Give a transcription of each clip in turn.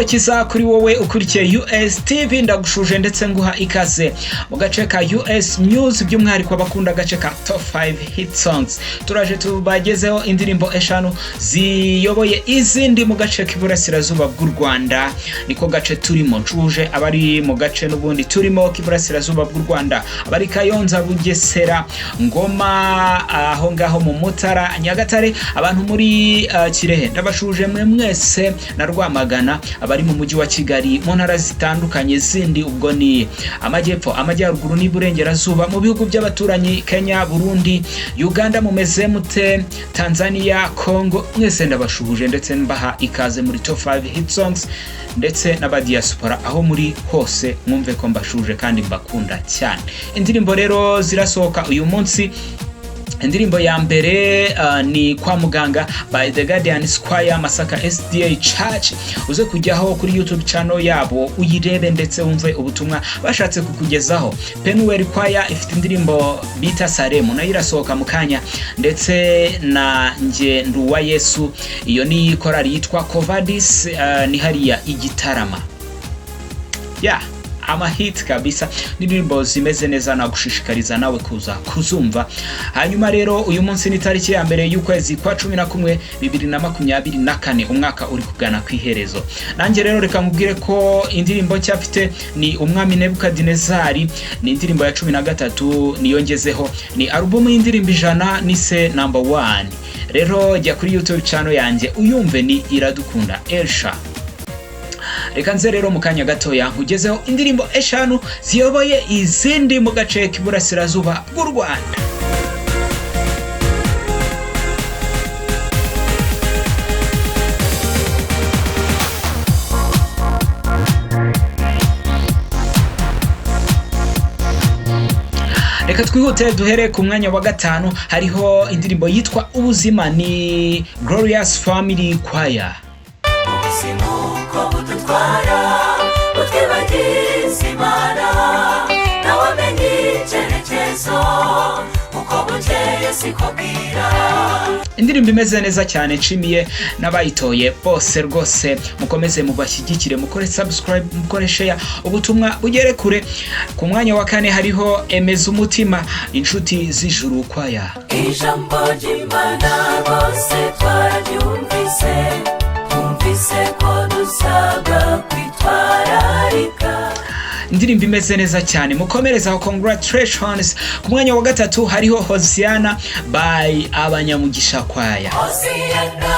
kiza kuri wowe ukurikiye US TV ndagushuje ndetse nguha ikaze mu gace ka US News by'umwihariko abakunda gace ka Top 5 Hit Songs. Turaje tubagezeho indirimbo 5 ziyoboye izindi mu gace k'iburasirazuba bw'u Rwanda. Niko gace turimo ncuje abari mu gace n'ubundi turimo k'iburasirazuba bw'u Rwanda, abari Kayonza, Bugesera, Ngoma, aho ngaho mu Mutara, Nyagatare, abantu muri Kirehe ndabashuje mwese na Rwamagana, abari mu mujyi wa Kigali, mu ntara zitandukanye zindi ubwo ni amajyepfo, amajyaruguru n'iburengerazuba, mu bihugu by'abaturanyi Kenya, Burundi, Uganda, mumeze mute, Tanzania, Congo, mwese ndabashuje ndetse mbaha ikaze muri Top 5 Hit Songs ndetse n'abadiaspora aho muri hose mwumve ko mbashuje kandi mbakunda cyane. Indirimbo rero zirasohoka uyu munsi. Indirimbo ya mbere ni Kwa Muganga by The Guardian Square Masaka SDA Church. Uze kujyaho kuri YouTube channel yabo uyirebe ndetse wumve ubutumwa bashatse kukugezaho. Penuel Choir ifite indirimbo bita Salemu nayo irasohoka mu kanya, ndetse na Nje Nduwa Yesu, iyo ni korali yitwa Covadis, ni hariya Igitarama. Amahit kabisa, n'indirimbo zimeze neza nagushishikariza nawe kuza kuzumva. Hanyuma rero uyu munsi ni tariki ya mbere y'ukwezi kwa 11 2024, umwaka uri kugana kwiherezo. Nanjye rero reka nkubwire ko indirimbo cyafite ni Umwami Nebukadinezari, ni indirimbo ya 13 niyongezeho, ni album y'indirimbo 100 nise number 1. Rero jya kuri YouTube channel yanjye uyumve, ni Iradukunda Elsha. Reka nze rero mu kanya gatoya nkugezeho indirimbo 5 ziyoboye izindi mu gace k'iburasirazuba bw'u Rwanda. Reka twihute duhere ku mwanya wa 5, hariho indirimbo yitwa Ubuzima, ni Glorious Family Choir. Indirimbo imeze neza cyane, nshimiye n'abayitoye bose rwose, mukomeze mubashyigikire, mukore subscribe, mukore share, ubutumwa bugere kure. Ku mwanya wa 4 hariho Emeza Umutima, Inshuti z'Ijuru Choir. Ijambo ry'Imana bose twararyumvise, twumvise ko dusabwa kwitwararika. Indirimbo imeze neza cyane, mukomerezaho, congratulations. Ku mwanya wa 3 hariho Hosiana by Abanyamugisha Choir. Hosiana,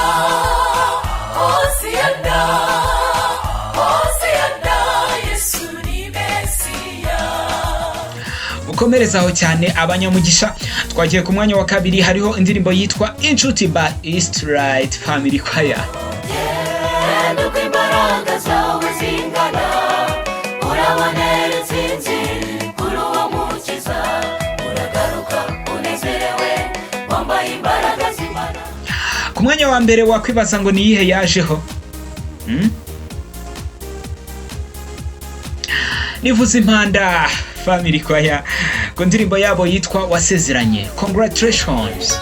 Hosiana, Hosiana, Yesu ni Mesiya. Mukomerezaho cyane Abanyamugisha. Twagiye ku mwanya wa 2 hariho indirimbo yitwa Inshuti by East Right Family Choir. Ku mwanya wa mbere wakwibaza ngo ni iyihe yajeho? Nivuze Impanda Family Choir ku ndirimbo yabo yitwa Wasezeranye. Congratulations.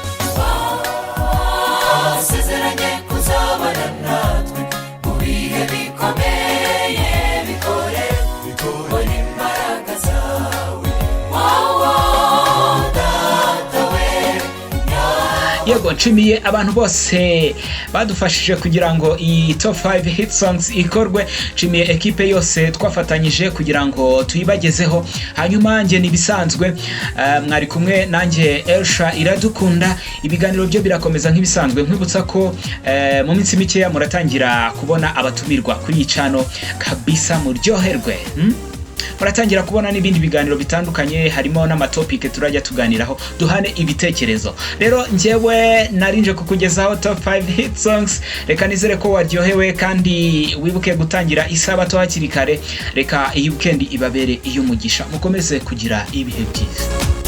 Yego, nshimiye abantu bose badufashije kugira ngo iyi Top 5 Hit Songs ikorwe. Nshimiye ekipe yose twafatanyije kugira ngo tuyibagezeho. Hanyuma nge nibisanzwe mwari kumwe nanjye Elsha Iradukunda. Ibiganiro byo birakomeza nk'ibisanzwe, nkwibutsa ko mu minsi mikeya muratangira kubona abatumirwa kuri iyi channel kabisa, muryoherwe. Muratangira kubona n'ibindi biganiro bitandukanye, harimo n'amatopike turajya tuganiraho, duhane ibitekerezo. Rero njyewe narinje kukugezaho Top 5 Hit Songs. Reka nizere ko waryohewe kandi wibuke gutangira isabato hakiri kare. Reka iyi weekend ibabere iy'umugisha, mukomeze kugira ibihe byiza.